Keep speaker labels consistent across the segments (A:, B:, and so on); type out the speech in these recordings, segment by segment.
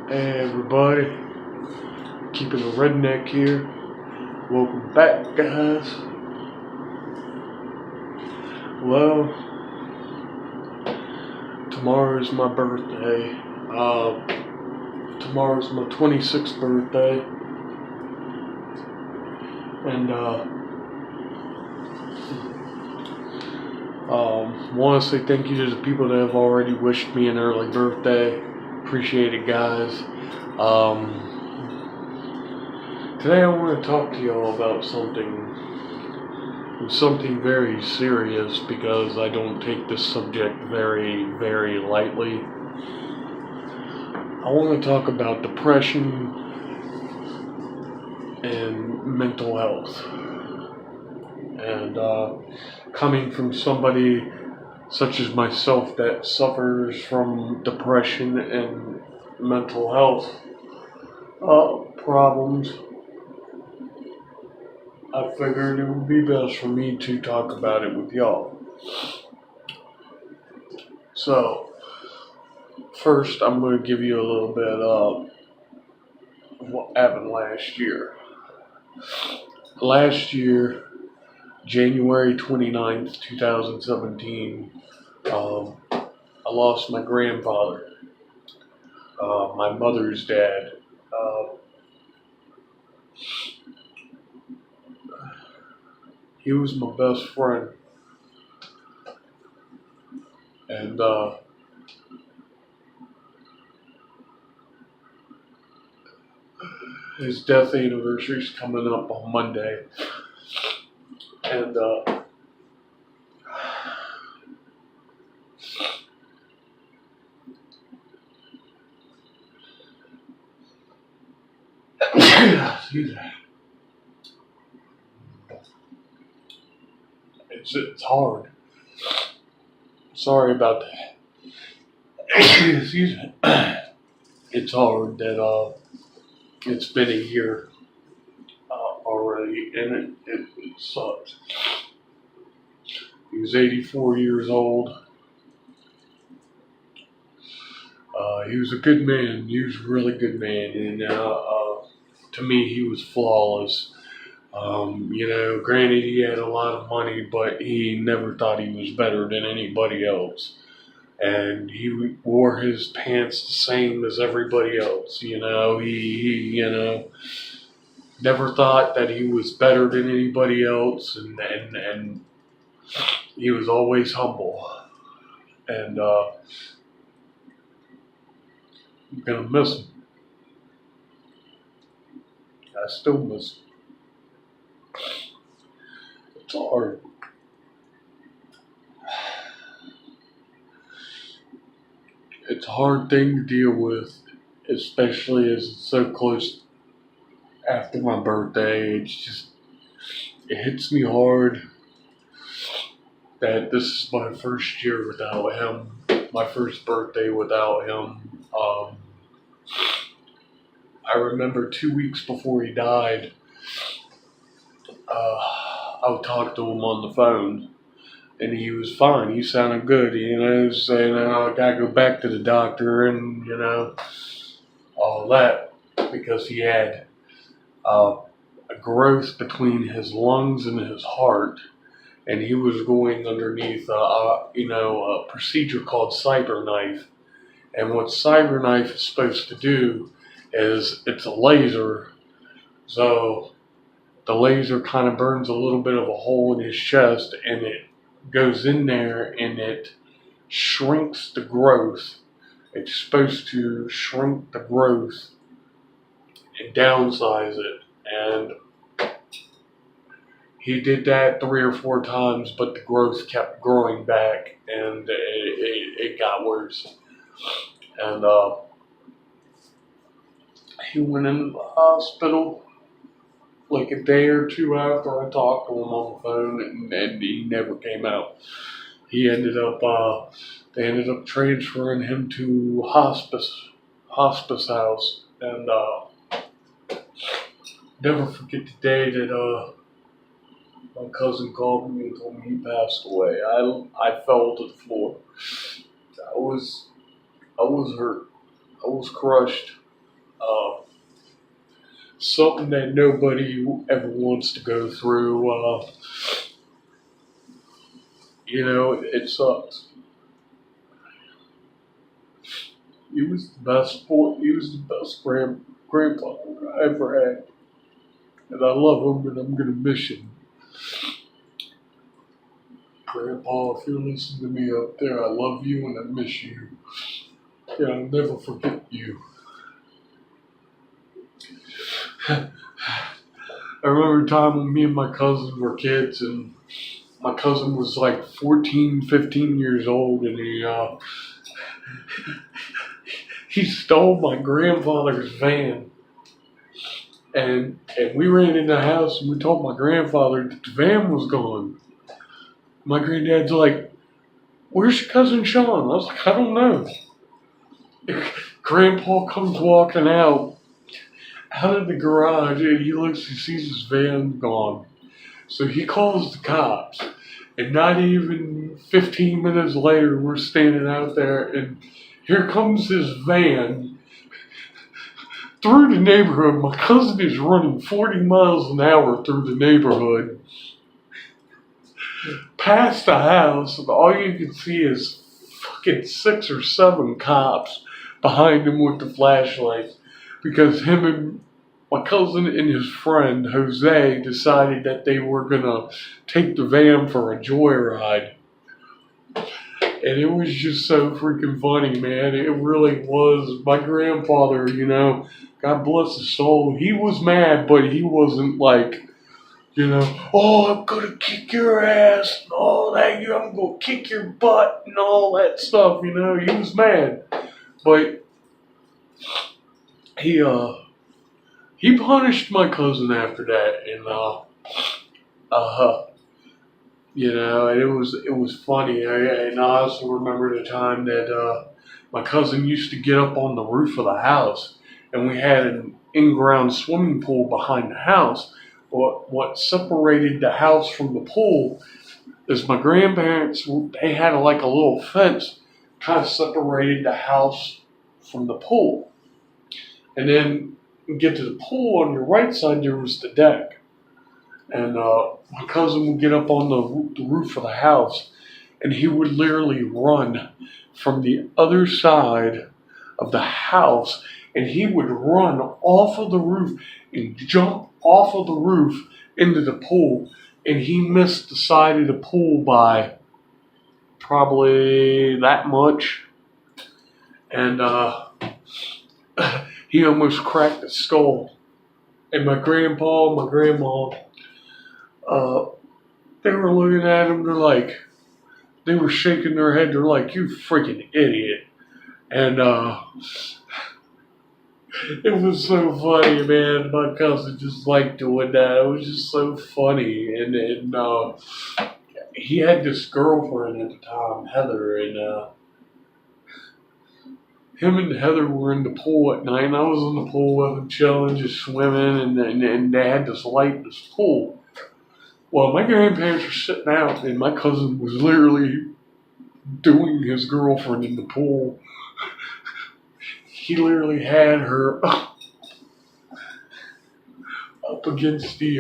A: Hey everybody, keeping a redneck here. Welcome back, guys. Well, tomorrow's my birthday. Tomorrow's my 26th birthday, and want to say thank you to the people that have already wished me an early birthday. Appreciate it, guys. Today I want to talk to y'all about something very serious, because I don't take this subject very, very lightly. I want to talk about depression and mental health. And coming from somebody such as myself that suffers from depression and mental health problems, I figured it would be best for me to talk about it with y'all. So, first, I'm going to give you a little bit of what happened last year. Last year, January 29th, 2017, I lost my grandfather, my mother's dad. He was my best friend, and his death anniversary is coming up on Monday, and excuse me. It's hard. Sorry about that. Excuse me. It's hard that it's been a year already, and it sucks. He was 84 years old. He was a good man. He was a really good man, and to me, he was flawless. Granted, he had a lot of money, but he never thought he was better than anybody else. And he wore his pants the same as everybody else. He never thought that he was better than anybody else, and he was always humble. And I'm gonna miss him. I still miss him. It's hard. It's a hard thing to deal with, especially as it's so close after my birthday. It hits me hard that this is my first year without him, my first birthday without him. I remember 2 weeks before he died, I would talk to him on the phone, and he was fine. He sounded good, saying, I gotta go back to the doctor, and, all that, because he had a growth between his lungs and his heart, and he was going underneath a procedure called CyberKnife. And what CyberKnife is supposed to do is, it's a laser, so the laser kind of burns a little bit of a hole in his chest, and it goes in there and it shrinks the growth. It's supposed to shrink the growth and downsize it. And he did that 3 or 4 times, but the growth kept growing back, and it got worse. And he went into the hospital like a day or 2 after I talked to him on the phone, and he never came out. They ended up transferring him to hospice house, and never forget the day that my cousin called me and told me he passed away. I fell to the floor. I was hurt. I was crushed. Something that nobody ever wants to go through. It sucks. He was the best boy. He was the best grandfather I ever had, and I love him, and I'm gonna miss him. Grandpa, if you're listening to me up there, I love you and I miss you. And I'll never forget you. I remember a time when me and my cousin were kids, and my cousin was like 14, 15 years old, and he stole my grandfather's van. And we ran in the house and we told my grandfather that the van was gone. My granddad's like, "Where's your cousin Sean?" I was like, "I don't know." Grandpa comes walking out of the garage, and he looks, he sees his van gone. So he calls the cops. And not even 15 minutes later, we're standing out there, and here comes his van through the neighborhood. My cousin is running 40 miles an hour through the neighborhood, past the house, and all you can see is fucking 6 or 7 cops behind him with the flashlights, because him and my cousin and his friend Jose decided that they were gonna take the van for a joyride. And it was just so freaking funny, man. It really was. My grandfather, God bless his soul, he was mad, but he wasn't like, "Oh, I'm gonna kick your ass and all that, I'm gonna kick your butt and all that stuff," He was mad. But he punished my cousin after that, and and it was funny. And I also remember the time that my cousin used to get up on the roof of the house, and we had an in-ground swimming pool behind the house. What separated the house from the pool is my grandparents. They had like a little fence, kind of separated the house from the pool, and then you get to the pool on your right side. There was the deck. And my cousin would get up on the roof of the house, and he would literally run from the other side of the house, and he would run off of the roof and jump off of the roof into the pool, and he missed the side of the pool by probably that much, and he almost cracked his skull. And my grandpa and my grandma, they were looking at him, they were shaking their head, they're like, "You freaking idiot." And it was so funny, man. My cousin just liked doing that. It was just so funny. And he had this girlfriend at the time, Heather, and him and Heather were in the pool at night, and I was in the pool with them, chilling, just swimming, and they had this light in this pool. Well, my grandparents were sitting out, and my cousin was literally doing his girlfriend in the pool. He literally had her up against the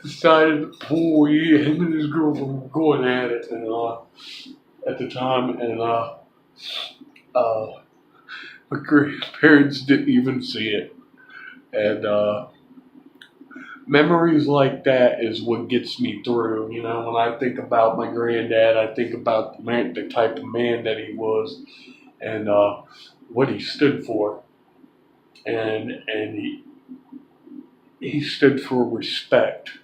A: side of the pool. Him and his girlfriend were going at it, and at the time, and my grandparents didn't even see it, and memories like that is what gets me through. When I think about my granddad, I think about the type of man that he was, and what he stood for, and he stood for respect.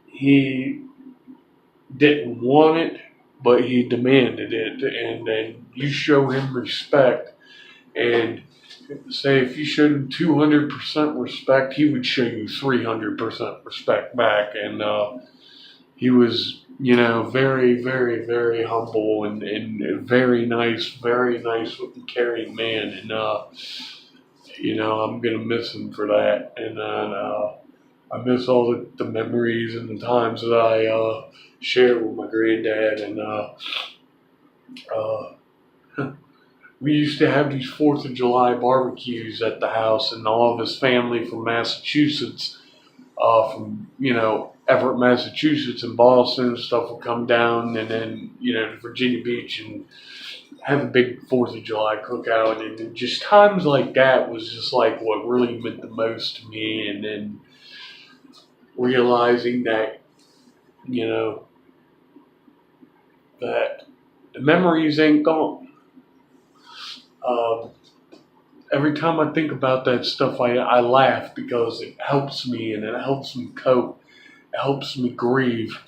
A: He didn't want it, but he demanded it, and then you show him respect, and say if you showed him 200% respect, he would show you 300% respect back. And he was, very, very, very humble and very nice with caring man. And I'm gonna miss him for that. And I miss all the memories and the times that I shared with my granddad. And we used to have these 4th of July barbecues at the house, and all of his family from Massachusetts, from, Everett, Massachusetts and Boston and stuff would come down, and then, to Virginia Beach and have a big 4th of July cookout. And just times like that was just like what really meant the most to me. And then realizing that, that the memories ain't gone. Every time I think about that stuff, I laugh because it helps me and it helps me cope. It helps me grieve.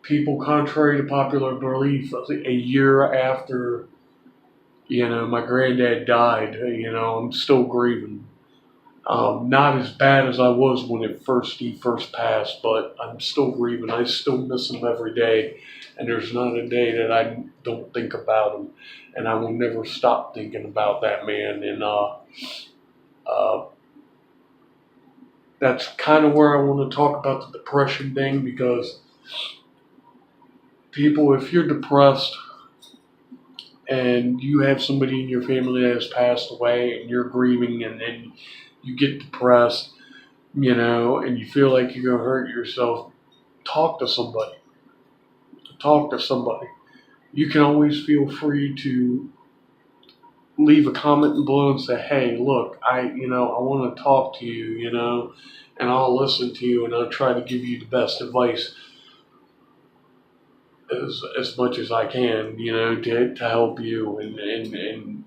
A: People, contrary to popular belief, a year after, my granddad died, I'm still grieving. Not as bad as I was when he first passed, but I'm still grieving. I still miss him every day, and there's not a day that I don't think about him, and I will never stop thinking about that man. And that's kind of where I want to talk about the depression thing, because people, if you're depressed and you have somebody in your family that has passed away and you're grieving, and then you get depressed, and you feel like you're going to hurt yourself, talk to somebody. Talk to somebody. You can always feel free to leave a comment below and say, hey, look, I want to talk to you, and I'll listen to you, and I'll try to give you the best advice as much as I can, to help you. And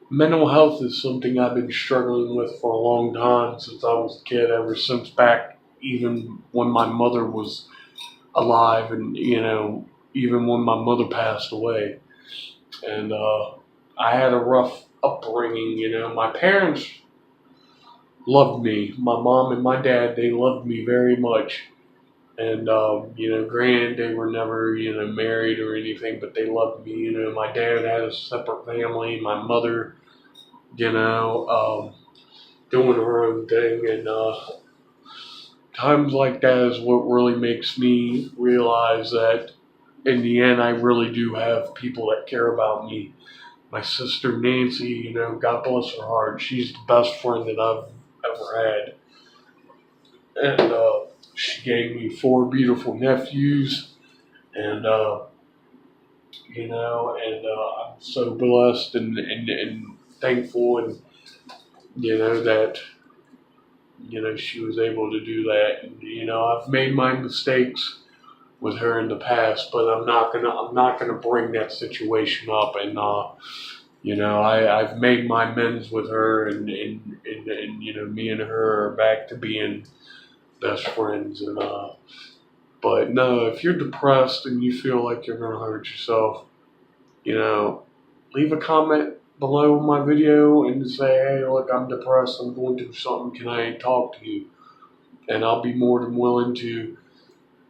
A: mental health is something I've been struggling with for a long time, since I was a kid, ever since back even when my mother was alive, and, even when my mother passed away. And I had a rough upbringing. My parents loved me. My mom and my dad, they loved me very much. And, granted, they were never, married or anything, but they loved me. My dad had a separate family. My mother, doing her own thing. And times like that is what really makes me realize that in the end, I really do have people that care about me. My sister Nancy, God bless her heart, she's the best friend that I've ever had. And she gave me 4 beautiful nephews. And, I'm so blessed and thankful, and, that, she was able to do that. And, I've made my mistakes with her in the past, but I'm not gonna bring that situation up. And, I've made my amends with her, and me and her are back to being best friends. And, but no, if you're depressed and you feel like you're gonna hurt yourself, leave a comment below my video and say, hey, look, I'm depressed, I'm going through something, can I talk to you? And I'll be more than willing to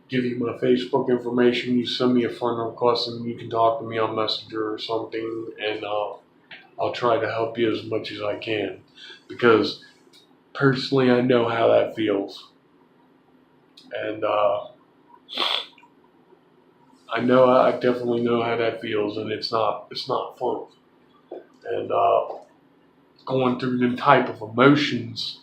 A: give you my Facebook information. You send me a friend request and you can talk to me on Messenger or something, and I'll try to help you as much as I can, because personally I know how that feels. And I definitely know how that feels, and it's not fun. And going through them type of emotions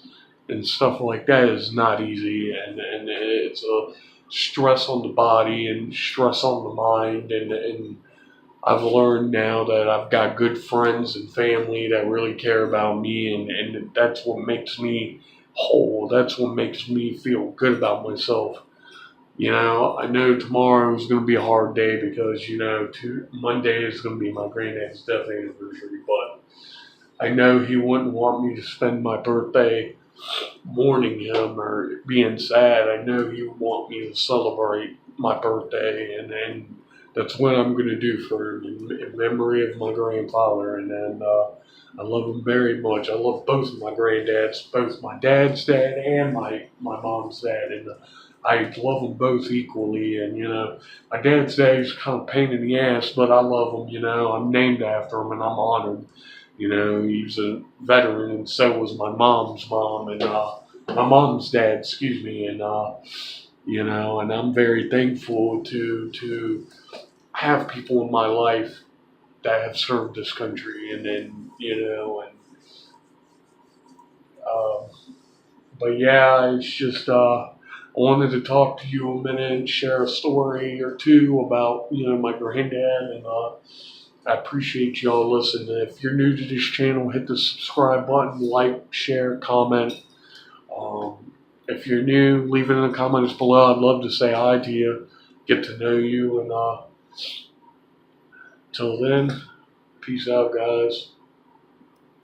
A: and stuff like that is not easy, and it's a stress on the body and stress on the mind. And I've learned now that I've got good friends and family that really care about me, and that's what makes me whole. That's what makes me feel good about myself. I know tomorrow is going to be a hard day because, Monday is going to be my granddad's death anniversary, but I know he wouldn't want me to spend my birthday mourning him or being sad. I know he would want me to celebrate my birthday, and that's what I'm going to do for in memory of my grandfather. And then I love him very much. I love both of my granddads, both my dad's dad and my mom's dad, and I love them both equally. And, my dad's dad is kind of a pain in the ass, but I love him. I'm named after him, and I'm honored. He's a veteran, and so was my mom's mom, and my mom's dad, excuse me. And, and I'm very thankful to have people in my life that have served this country, and then um, but yeah, it's just I wanted to talk to you a minute and share a story or two about my granddad, and I appreciate y'all listening. If you're new to this channel, hit the subscribe button, like, share, comment. If you're new, leave it in the comments below. I'd love to say hi to you, get to know you, and till then, peace out, guys.